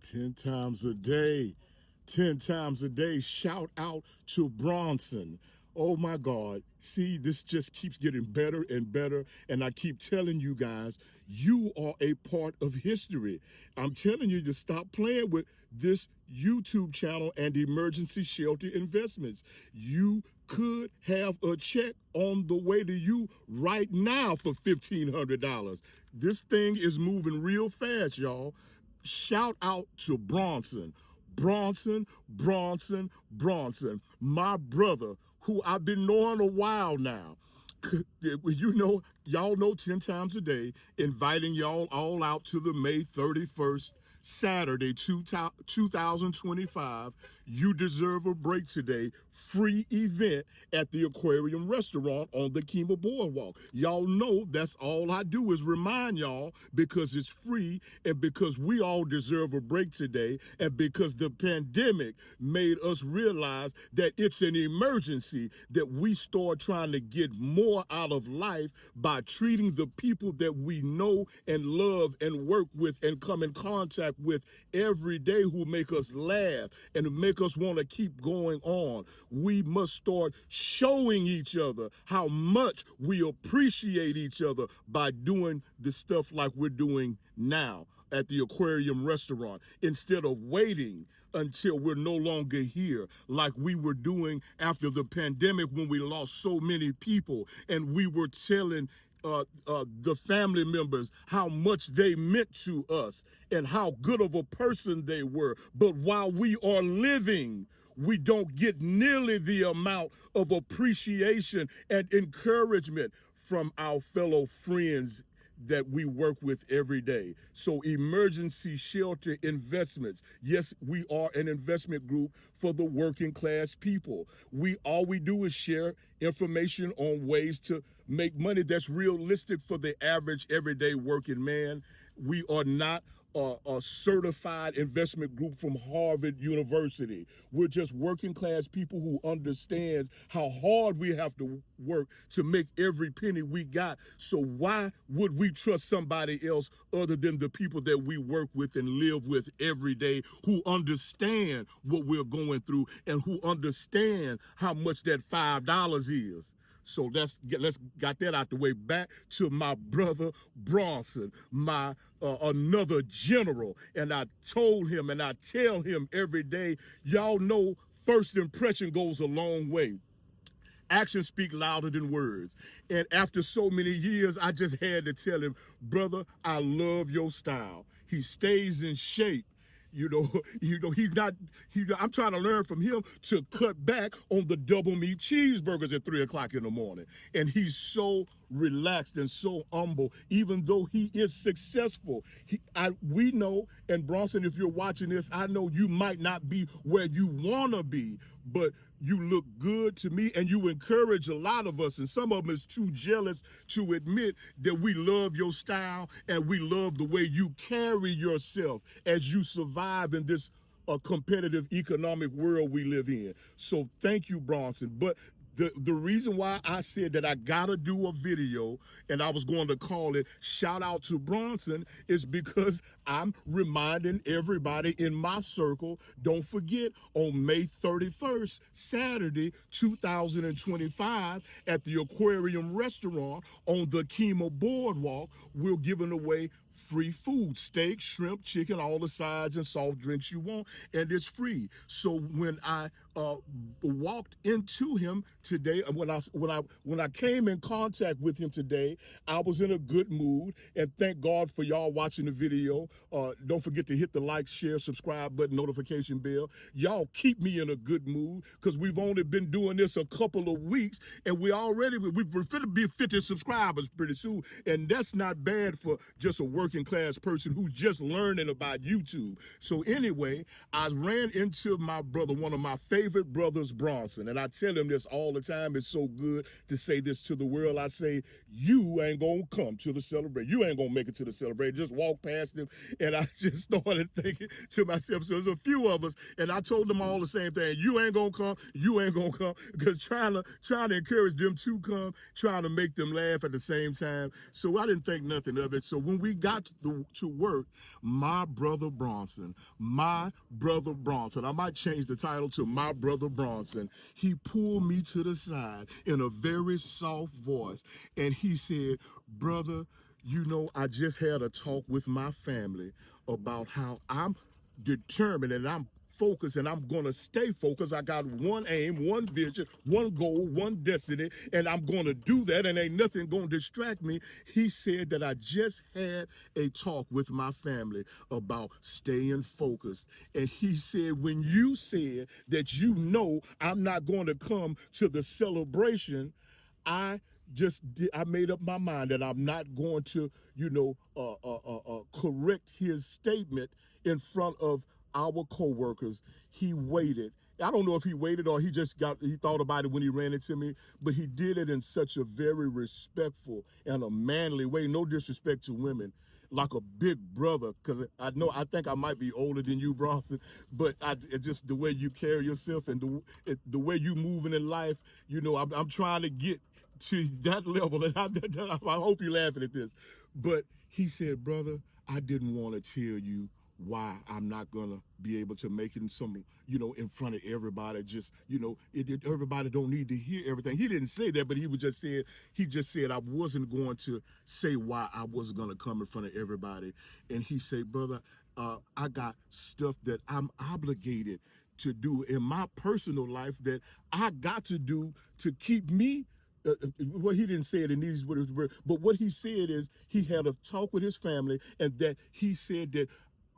10 times a day. 10 times a day. Shout out to Bronson. Oh my God. See, this just keeps getting better and better. And I keep telling you guys, you are a part of history. I'm telling you to stop playing with this YouTube channel and emergency shelter investments. You could have a check on the way to you right now for $1,500. This thing is moving real fast, y'all. Shout out to Bronson. Bronson, my brother, who I've been knowing a while now. You know, y'all know 10 times a day, inviting y'all all out to the May 31st, Saturday, 2025. You deserve a break today. Free event at the Aquarium Restaurant on the Kima Boardwalk. Y'all know that's all I do is remind y'all because it's free and because we all deserve a break today and because the pandemic made us realize that it's an emergency that we start trying to get more out of life by treating the people that we know and love and work with and come in contact with every day who make us laugh and make us want to keep going on. We must start showing each other how much we appreciate each other by doing the stuff like we're doing now at the Aquarium Restaurant instead of waiting until we're no longer here like we were doing after the pandemic when we lost so many people and we were telling the family members how much they meant to us and how good of a person they were. But while we are living, we don't get nearly the amount of appreciation and encouragement from our fellow friends that we work with every day. So emergency shelter investments. Yes, we are an investment group for the working class people. All we do is share information on ways to make money that's realistic for the average everyday working man. We are not a certified investment group from Harvard University. We're just working class people who understands how hard we have to work to make every penny we got. So why would we trust somebody else other than the people that we work with and live with every day who understand what we're going through and who understand how much that $5 is? So let's got that out the way. Back to my brother Bronson, my another general, and I told him and I tell him every day, y'all know first impression goes a long way. Actions speak louder than words. And after so many years, I just had to tell him, brother, I love your style. He stays in shape. He's not, I'm trying to learn from him to cut back on the double meat cheeseburgers at 3 o'clock in the morning. And he's so relaxed and so humble, even though he is successful. We know, and Bronson, if you're watching this, I know you might not be where you want to be, but you look good to me and you encourage a lot of us. And some of them is too jealous to admit that we love your style and we love the way you carry yourself as you survive in this competitive economic world we live in. So thank you, Bronson. But the reason why I said that I gotta do a video and I was going to call it shout out to Bronson is because I'm reminding everybody in my circle, don't forget on May 31st, Saturday, 2025 at the Aquarium Restaurant on the Kima Boardwalk, we're giving away free food, steak, shrimp, chicken, all the sides and soft drinks you want, and it's free. So when I walked into him today, when I came in contact with him today, I was in a good mood, and thank God for y'all watching the video. Don't forget to hit the like, share, subscribe button, notification bell. Y'all keep me in a good mood because we've only been doing this a couple of weeks, and we're going to be 50 subscribers pretty soon, and that's not bad for just a working class person who's just learning about YouTube. So anyway, I ran into my brother, one of my favorite brothers, Bronson, and I tell him this all the time. It's so good to say this to the world. I say, you ain't gonna come to the celebration. You ain't gonna make it to the celebration. Just walk past him. And I just started thinking to myself, so there's a few of us, and I told them all the same thing. You ain't gonna come. You ain't gonna come. Because trying to encourage them to come, trying to make them laugh at the same time. So I didn't think nothing of it. So when we got got to work, my brother Bronson, my brother Bronson. I might change the title to My Brother Bronson. He pulled me to the side in a very soft voice, and he said, brother, you know, I just had a talk with my family about how I'm determined and I'm focused and I'm going to stay focused. I got one aim, one vision, one goal, one destiny, and I'm going to do that, and ain't nothing going to distract me. He said that I just had a talk with my family about staying focused. And he said, when you said that you know I'm not going to come to the celebration, I I made up my mind that I'm not going to, correct his statement in front of our coworkers. He waited. I don't know if he waited or he thought about it when he ran into me, but he did it in such a very respectful and a manly way. No disrespect to women, like a big brother, because I think I might be older than you, Bronson, but just the way you carry yourself and the way you moving in life, I'm trying to get to that level, and I hope you're laughing at this. But he said, brother, I didn't want to tell you why I'm not gonna be able to make it in front of everybody. Just, everybody don't need to hear everything. He didn't say that, but he just said I wasn't going to say why I wasn't gonna come in front of everybody. And he said, brother, I got stuff that I'm obligated to do in my personal life that I got to do to keep me. Well, he didn't say it in these words, but what he said is he had a talk with his family, and that he said that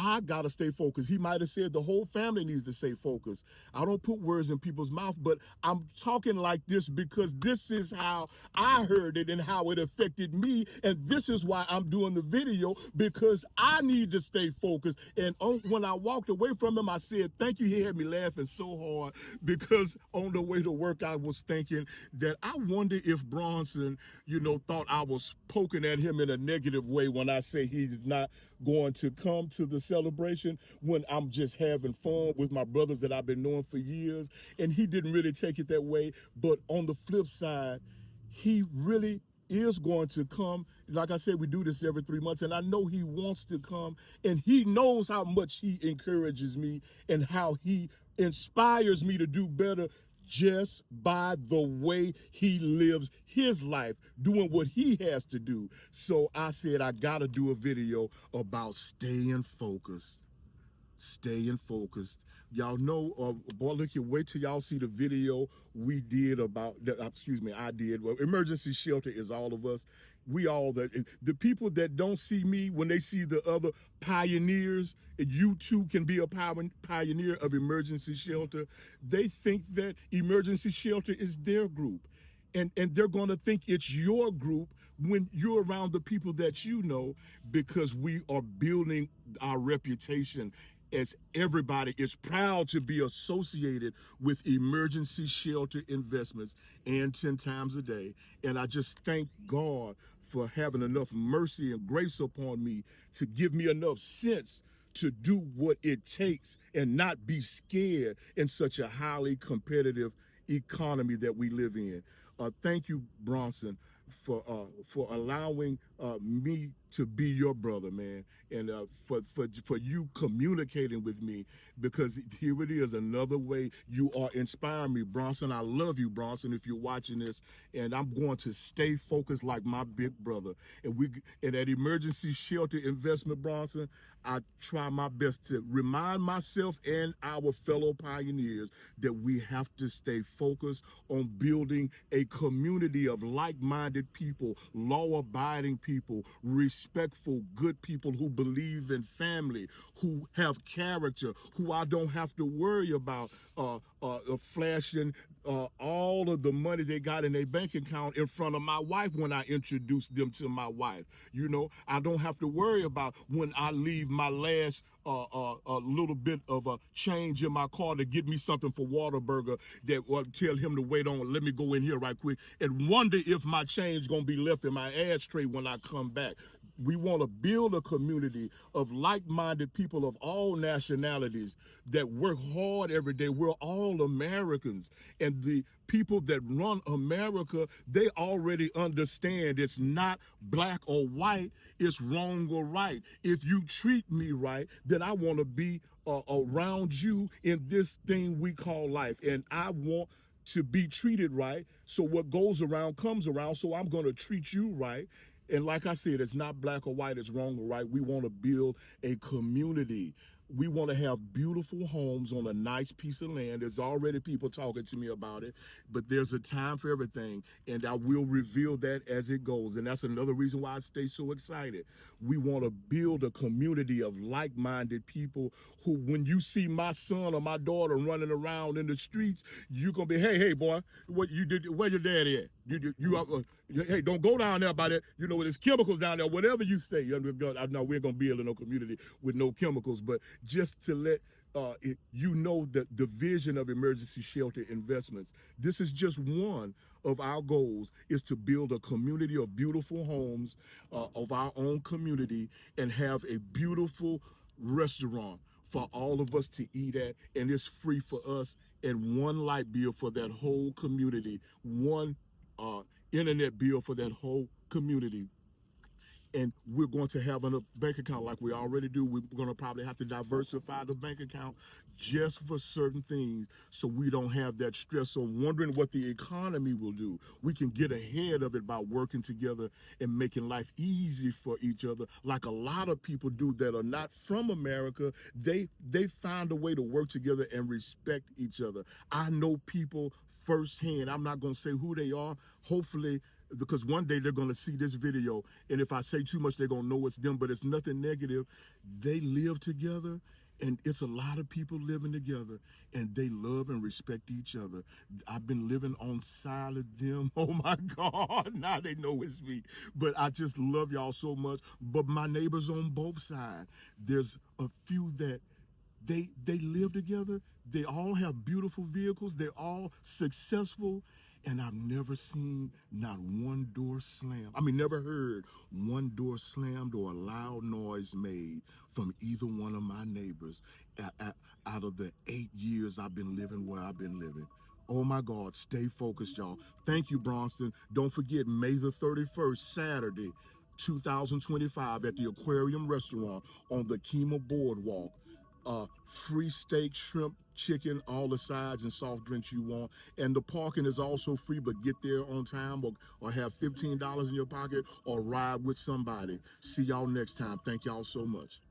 I gotta stay focused. He might have said the whole family needs to stay focused. I don't put words in people's mouth, but I'm talking like this because this is how I heard it and how it affected me. And this is why I'm doing the video, because I need to stay focused. And when I walked away from him, I said, thank you. He had me laughing so hard because on the way to work, I was thinking that I wonder if Bronson, thought I was poking at him in a negative way when I say he's not going to come to the celebration, when I'm just having fun with my brothers that I've been knowing for years. And he didn't really take it that way. But on the flip side, he really is going to come. Like I said, we do this every 3 months, and I know he wants to come, and he knows how much he encourages me and how he inspires me to do better just by the way he lives his life, doing what he has to do. So I said, I gotta do a video about staying focused. Staying focused. Y'all know, boy, look here, wait till y'all see the video we did about, I did. Well, emergency shelter is all of us. We all, the people that don't see me, when they see the other pioneers, and you too can be a pioneer of emergency shelter, they think that emergency shelter is their group. And they're going to think it's your group when you're around the people that you know, because we are building our reputation as everybody is proud to be associated with emergency shelter investments and 10 times a day. And I just thank God for having enough mercy and grace upon me to give me enough sense to do what it takes and not be scared in such a highly competitive economy that we live in. Thank you, Bronson, for allowing me to be your brother, man, and for you communicating with me, because here it is, another way you are inspiring me, Bronson. I love you, Bronson, if you're watching this, and I'm going to stay focused like my big brother. And at emergency shelter investment, Bronson, I try my best to remind myself and our fellow pioneers that we have to stay focused on building a community of like-minded people, law-abiding people, respectful, good people who believe in family, who have character, who I don't have to worry about flashing all of the money they got in their bank account in front of my wife when I introduce them to my wife. I don't have to worry about when I leave my last a little bit of a change in my car to get me something for Whataburger, that or tell him to wait on, let me go in here right quick and wonder if my change gonna be left in my ashtray when I come back. We want to build a community of like-minded people of all nationalities that work hard every day. We're all Americans, and the people that run America, they already understand it's not black or white, it's wrong or right. If you treat me right, then I want to be around you in this thing we call life, and I want to be treated right. So what goes around comes around. So I'm going to treat you right. And like I said, it's not black or white, it's wrong or right. We want to build a community. We want to have beautiful homes on a nice piece of land. There's already people talking to me about it, but there's a time for everything, and I will reveal that as it goes. And that's another reason why I stay so excited. We want to build a community of like-minded people who, when you see my son or my daughter running around in the streets, you're going to be, hey, boy, what you did, where your daddy at? Hey, don't go down there by that. You know, there's chemicals down there. Whatever you say, I know we're gonna build in no community with no chemicals, but just to let you know that the vision of emergency shelter investments. This is just one of our goals: is to build a community of beautiful homes of our own community and have a beautiful restaurant for all of us to eat at, and it's free for us, and one light bill for that whole community, one internet bill for that whole community. And we're going to have a bank account like we already do. We're going to probably have to diversify the bank account just for certain things so we don't have that stress on wondering what the economy will do. We can get ahead of it by working together and making life easy for each other, like a lot of people do that are not from America. They find a way to work together and respect each other. I know people firsthand. I'm not going to say who they are. Hopefully, because one day they're going to see this video, and if I say too much, they're going to know it's them, but it's nothing negative. They live together, and it's a lot of people living together, and they love and respect each other. I've been living on side of them. Oh my God, now they know it's me. But I just love y'all so much. But my neighbors on both sides, there's a few that they live together. They all have beautiful vehicles. They're all successful. And I've never seen not one door slammed. I mean, never heard one door slammed or a loud noise made from either one of my neighbors out of the 8 years I've been living where I've been living. Oh my God, stay focused, y'all. Thank you, Bronson. Don't forget, May the 31st, Saturday, 2025, at the Aquarium Restaurant on the Kima Boardwalk. Free steak, shrimp, chicken, all the sides and soft drinks you want. And the parking is also free, but get there on time, or have $15 in your pocket, or ride with somebody. See y'all next time. Thank y'all so much.